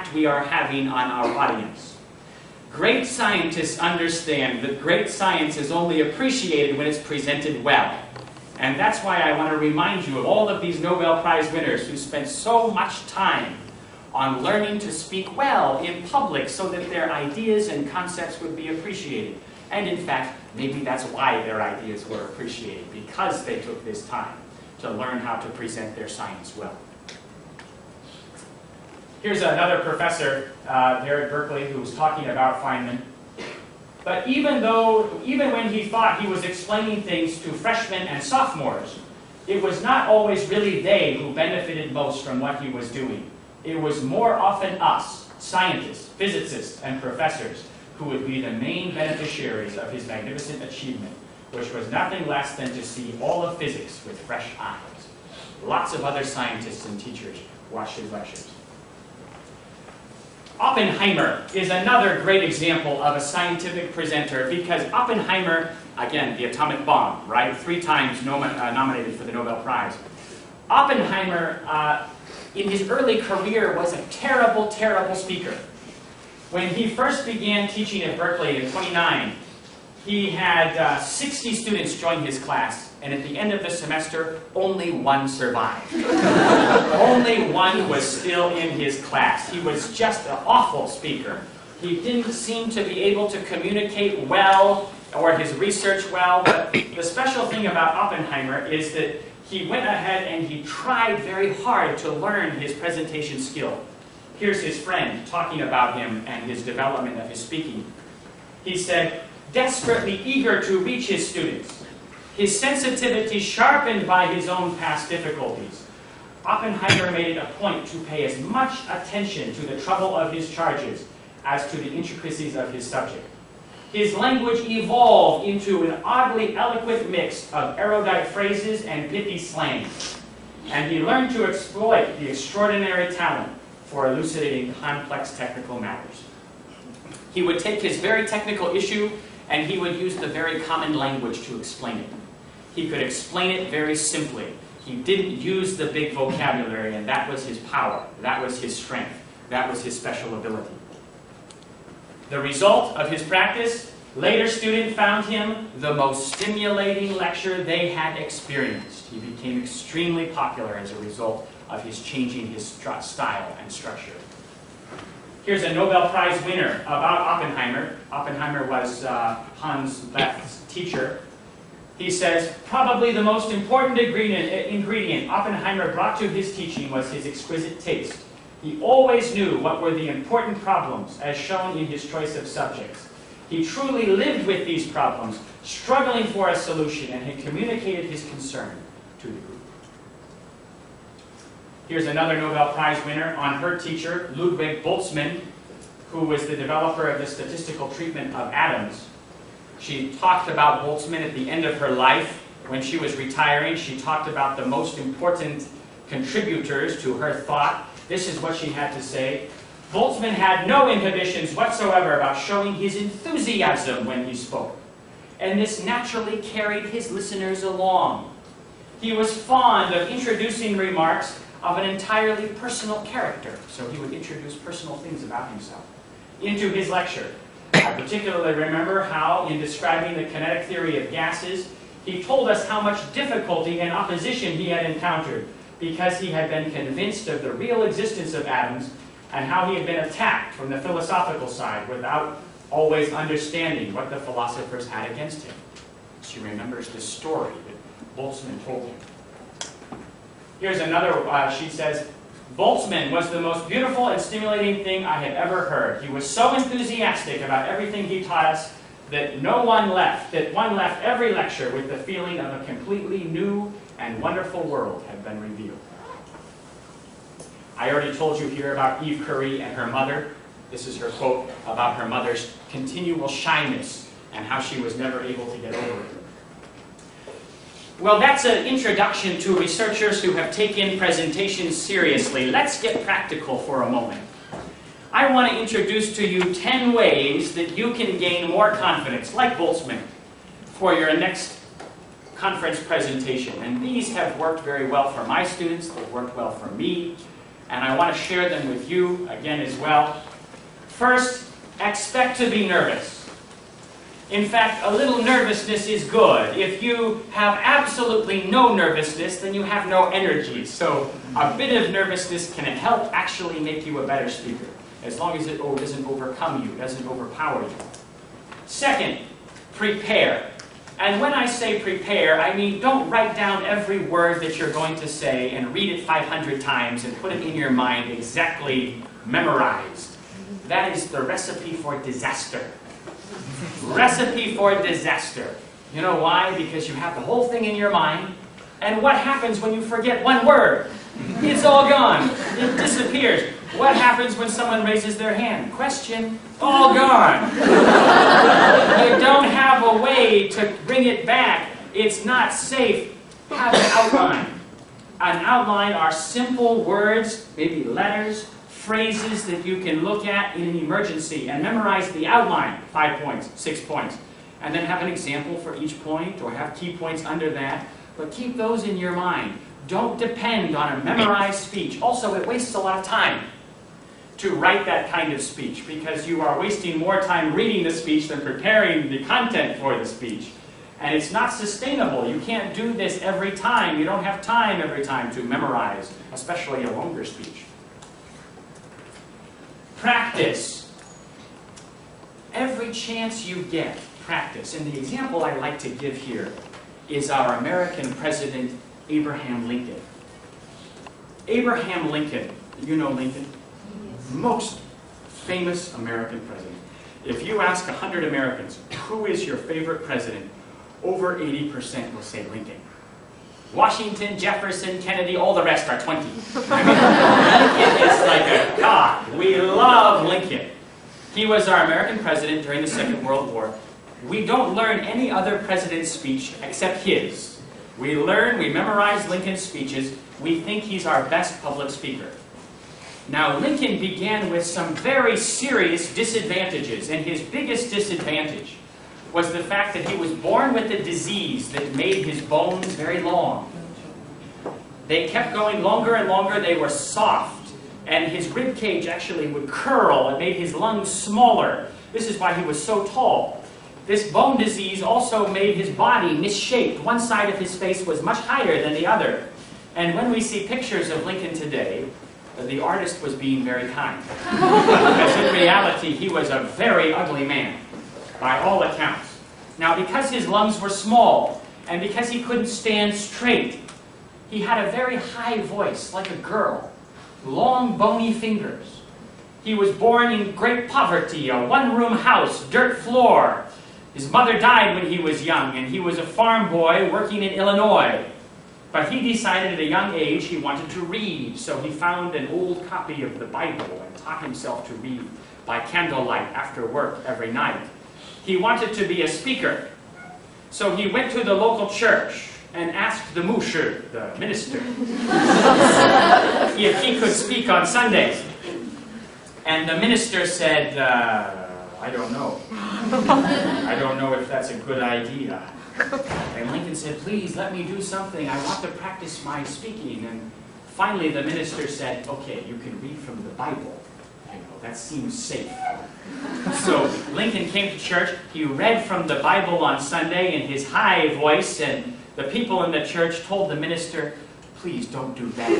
impact we are having on our audience. Great scientists understand that great science is only appreciated when it's presented well. And that's why I want to remind you of all of these Nobel Prize winners who spent so much time on learning to speak well in public so that their ideas and concepts would be appreciated. And in fact, maybe that's why their ideas were appreciated, because they took this time to learn how to present their science well. Here's another professor there at Berkeley who was talking about Feynman. But even when he thought he was explaining things to freshmen and sophomores, it was not always really they who benefited most from what he was doing. It was more often us, scientists, physicists, and professors, who would be the main beneficiaries of his magnificent achievement, which was nothing less than to see all of physics with fresh eyes. Lots of other scientists and teachers watched his lectures. Oppenheimer is another great example of a scientific presenter, because Oppenheimer, again, the atomic bomb, right? 3 times nominated for the Nobel Prize. Oppenheimer, in his early career, was a terrible, terrible speaker. When he first began teaching at Berkeley in 29, he had 60 students join his class, and at the end of the semester, only 1 survived. Only 1 was still in his class. He was just an awful speaker. He didn't seem to be able to communicate well or his research well. But the special thing about Oppenheimer is that he went ahead and he tried very hard to learn his presentation skill. Here's his friend talking about him and his development of his speaking. He said, desperately eager to reach his students, his sensitivity sharpened by his own past difficulties, Oppenheimer made it a point to pay as much attention to the trouble of his charges as to the intricacies of his subject. His language evolved into an oddly eloquent mix of erudite phrases and pithy slang, and he learned to exploit the extraordinary talent for elucidating complex technical matters. He would take his very technical issue and he would use the very common language to explain it. He could explain it very simply. He didn't use the big vocabulary, and that was his power. That was his strength. That was his special ability. The result of his practice, later students found him the most stimulating lecturer they had experienced. He became extremely popular as a result of his changing his style and structure. Here's a Nobel Prize winner about Oppenheimer. Oppenheimer was Hans Bethes' teacher. He says, probably the most important ingredient Oppenheimer brought to his teaching was his exquisite taste. He always knew what were the important problems, as shown in his choice of subjects. He truly lived with these problems, struggling for a solution, and he communicated his concern to the group. Here's another Nobel Prize winner on her teacher, Ludwig Boltzmann, who was the developer of the statistical treatment of atoms. She talked about Boltzmann at the end of her life. When she was retiring, she talked about the most important contributors to her thought. This is what she had to say. Boltzmann had no inhibitions whatsoever about showing his enthusiasm when he spoke, and this naturally carried his listeners along. He was fond of introducing remarks of an entirely personal character, so he would introduce personal things about himself into his lecture. I particularly remember how, in describing the kinetic theory of gases, he told us how much difficulty and opposition he had encountered because he had been convinced of the real existence of atoms, and how he had been attacked from the philosophical side without always understanding what the philosophers had against him. She remembers the story that Boltzmann told him. Here's another, she says, Boltzmann was the most beautiful and stimulating thing I had ever heard. He was so enthusiastic about everything he taught us that one left every lecture with the feeling of a completely new and wonderful world had been revealed. I already told you here about Eve Curie and her mother. This is her quote about her mother's continual shyness and how she was never able to get over it. Well, that's an introduction to researchers who have taken presentations seriously. Let's get practical for a moment. I want to introduce to you 10 ways that you can gain more confidence, like Boltzmann, for your next conference presentation. And these have worked very well for my students. They've worked well for me. and I want to share them with you again as well. First, expect to be nervous. In fact, a little nervousness is good. If you have absolutely no nervousness, then you have no energy. So a bit of nervousness can help actually make you a better speaker, as long as it doesn't overcome you, doesn't overpower you. Second, prepare. And when I say prepare, I mean don't write down every word that you're going to say and read it 500 times and put it in your mind exactly memorized. That is the recipe for disaster. Recipe for disaster. You know why? Because you have the whole thing in your mind, and what happens when you forget one word? It's all gone. It disappears. What happens when someone raises their hand? Question. All gone. You don't have a way to bring it back. It's not safe. Have an outline. An outline are simple words, maybe letters, phrases that you can look at in an emergency and memorize the outline, 5 points, 6 points. And then have an example for each point or have key points under that. But keep those in your mind. Don't depend on a memorized speech. Also, it wastes a lot of time to write that kind of speech because you are wasting more time reading the speech than preparing the content for the speech. And it's not sustainable. You can't do this every time. You don't have time every time to memorize, especially a longer speech. Practice. Every chance you get, practice. And the example I like to give here is our American President, Abraham Lincoln. Abraham Lincoln, you know Lincoln? Yes. Most famous American president. If you ask 100 Americans, who is your favorite president, over 80% will say Lincoln. Washington, Jefferson, Kennedy, all the rest are 20. I mean, Lincoln is like a god. We love Lincoln. He was our American president during the Second World War. We don't learn any other president's speech except his. We memorize Lincoln's speeches. We think he's our best public speaker. Now, Lincoln began with some very serious disadvantages, and his biggest disadvantage was the fact that he was born with a disease that made his bones very long. They kept going longer and longer. They were soft, and his rib cage actually would curl. It made his lungs smaller. This is why he was so tall. This bone disease also made his body misshaped. One side of his face was much higher than the other. And when we see pictures of Lincoln today, the artist was being very kind. Because in reality, he was a very ugly man, by all accounts. Now, because his lungs were small, and because he couldn't stand straight, he had a very high voice, like a girl, long, bony fingers. He was born in great poverty, a one-room house, dirt floor. His mother died when he was young, and he was a farm boy working in Illinois. But he decided at a young age he wanted to read, so he found an old copy of the Bible and taught himself to read by candlelight after work every night. He wanted to be a speaker, so he went to the local church and asked the musher, the minister, if he could speak on Sundays. And the minister said, I don't know. I don't know if that's a good idea. And Lincoln said, please let me do something. I want to practice my speaking. And finally the minister said, okay, you can read from the Bible. You know, that seems safe. So Lincoln came to church. He read from the Bible on Sunday in his high voice, and the people in the church told the minister, please don't do that.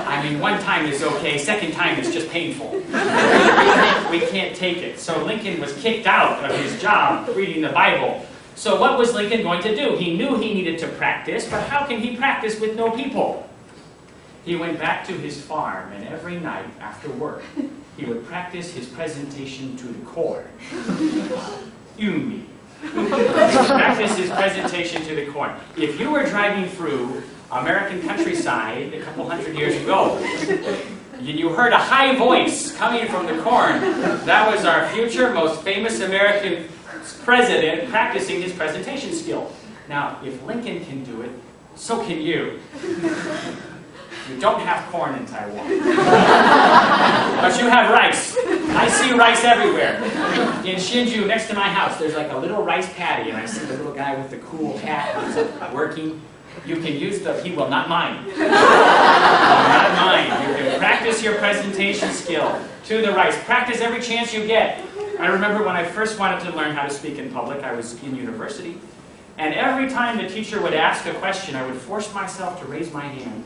I mean, one time is okay, second time is just painful. We can't take it. So Lincoln was kicked out of his job reading the Bible. So what was Lincoln going to do? He knew he needed to practice, but how can he practice with no people? He went back to his farm, and every night after work, he would practice his presentation to the corn. Practice his presentation to the corn. If you were driving through American countryside a couple hundred years ago, and you heard a high voice coming from the corn, that was our future most famous American president practicing his presentation skill. Now, if Lincoln can do it, so can you. You don't have corn in Taiwan. But you have rice. I see rice everywhere. In Hsinchu, next to my house, there's like a little rice paddy, and I see the little guy with the cool hat who's working. You can use the, he will not mind. He will not mind. You can practice your presentation skill to the right. Practice every chance you get. I remember when I first wanted to learn how to speak in public, I was in university. And every time the teacher would ask a question, I would force myself to raise my hand,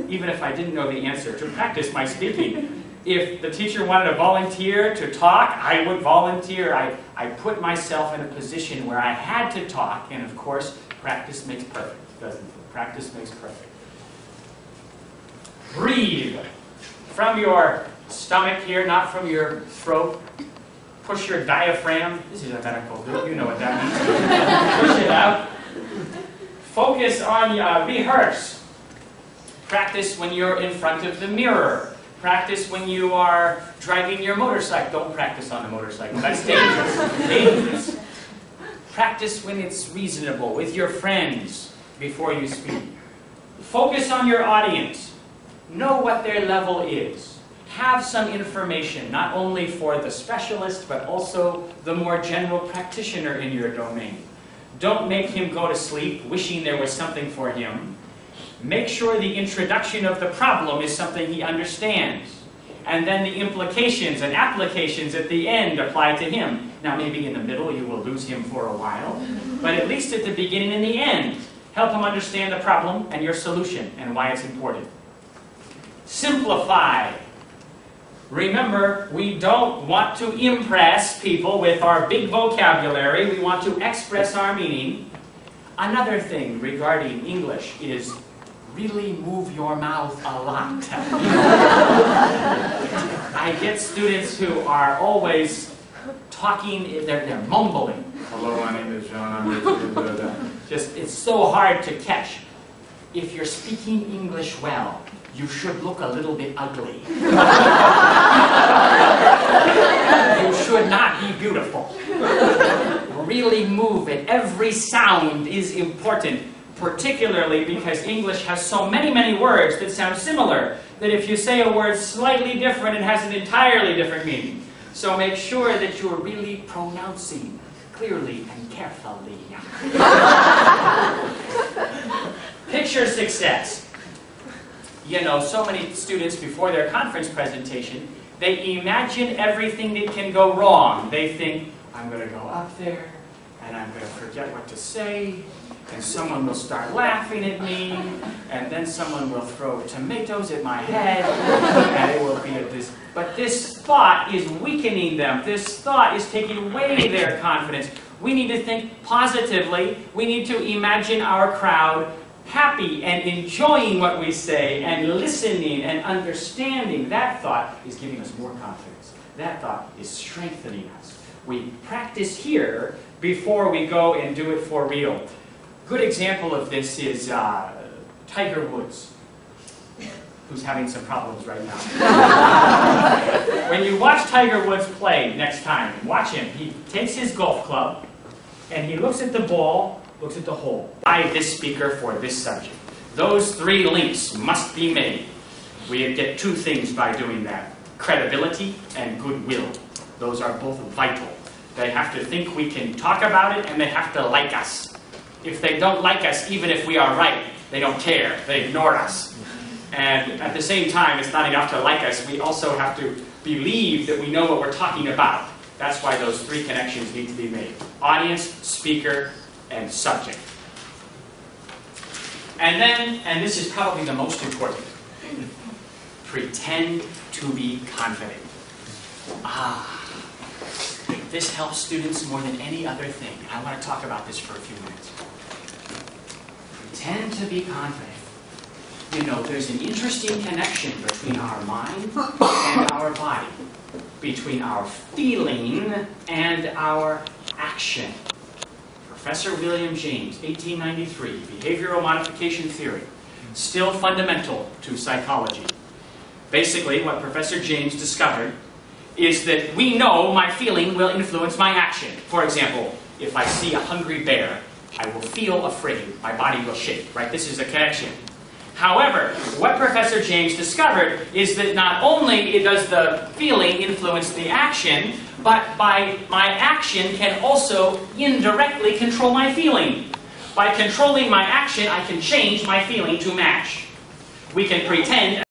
even if I didn't know the answer, to practice my speaking. If the teacher wanted to volunteer to talk, I would volunteer. I put myself in a position where I had to talk, and of course, practice makes perfect, doesn't it? Practice makes perfect. Breathe from your stomach here, not from your throat. Push your diaphragm. This is a medical group, you know what that means. Push it out. Focus on, rehearse. Practice when you're in front of the mirror. Practice when you are driving your motorcycle. Don't practice on the motorcycle. That's dangerous. Dangerous. Practice when it's reasonable, with your friends, before you speak. Focus on your audience. Know what their level is. Have some information, not only for the specialist, but also the more general practitioner in your domain. Don't make him go to sleep wishing there was something for him. Make sure the introduction of the problem is something he understands. And then the implications and applications at the end apply to him. Now maybe in the middle you will lose him for a while, but at least at the beginning and the end, help him understand the problem and your solution and why it's important. Simplify. Remember, we don't want to impress people with our big vocabulary. We want to express our meaning. Another thing regarding English is really move your mouth a lot. I get students who are always talking, they're mumbling. Hello, my name is John. Just, it's so hard to catch. If you're speaking English well, you should look a little bit ugly. You should not be beautiful. Really move it. Every sound is important, particularly because English has so many, many words that sound similar, that if you say a word slightly different, it has an entirely different meaning. So make sure that you're really pronouncing clearly and carefully. Picture success. You know, so many students before their conference presentation, they imagine everything that can go wrong. They think, I'm going to go up there, and I'm going to forget what to say, and someone will start laughing at me, and then someone will throw tomatoes at my head, and it will be a dis. But this thought is weakening them. This thought is taking away their confidence. We need to think positively. We need to imagine our crowd happy and enjoying what we say and listening and understanding. That thought is giving us more confidence. That thought is strengthening us. We practice here before we go and do it for real. Good example of this is Tiger Woods, who's having some problems right now. When you watch Tiger Woods play next time, watch him. He takes his golf club and he looks at the ball, looks at the hole. I, this speaker, for this subject. Those three links must be made. We get two things by doing that. Credibility and goodwill. Those are both vital. They have to think we can talk about it, and they have to like us. If they don't like us, even if we are right, they don't care. They ignore us. And at the same time, it's not enough to like us. We also have to believe that we know what we're talking about. That's why those three connections need to be made. Audience, speaker, and subject. And then, and this is probably the most important, pretend to be confident. This helps students more than any other thing. I want to talk about this for a few minutes. Pretend to be confident. You know, there's an interesting connection between our mind and our body, between our feeling and our action. Professor William James, 1893, Behavioral Modification Theory, still fundamental to psychology. Basically, what Professor James discovered is that we know my feeling will influence my action. For example, if I see a hungry bear, I will feel afraid. My body will shake, right? This is a connection. However, what Professor James discovered is that not only does the feeling influence the action, but my action can also indirectly control my feeling. By controlling my action, I can change my feeling to match. We can pretend